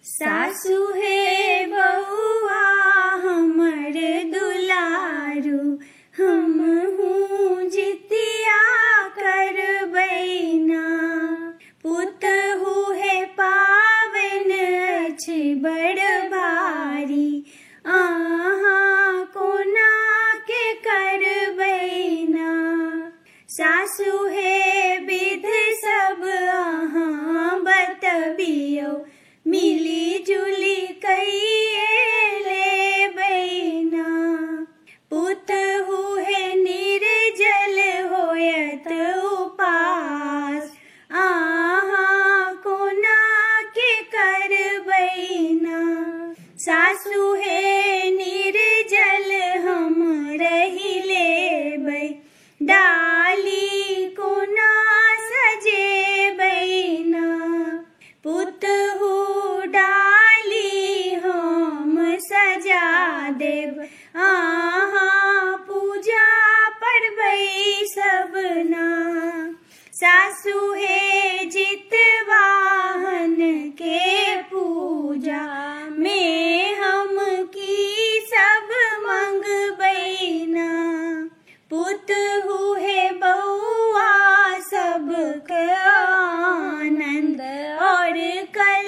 सासु है बउआ हमर दुलारू, हम हूँ जितिया करबैना। पुतहु है पावन अछि बड़ भारी, आहाँ कोना के करबैना। सासु है विध सब आहाँ बतबियो, मिली जुली कइए लेबैना। पुतहु है निर्जल होयत उपास, आहाँ कोना के करबैना। सासु है निर्जल हम रहि लेबै, डाली कोना सजेबैना। पुतहु डाली हम सजा देब, आहाँ पूजा परबै सबना। सासु है जितवाहन के पूजा में हम की सब मंगबैना। पुतहु है बउआ सबके आनंद और कल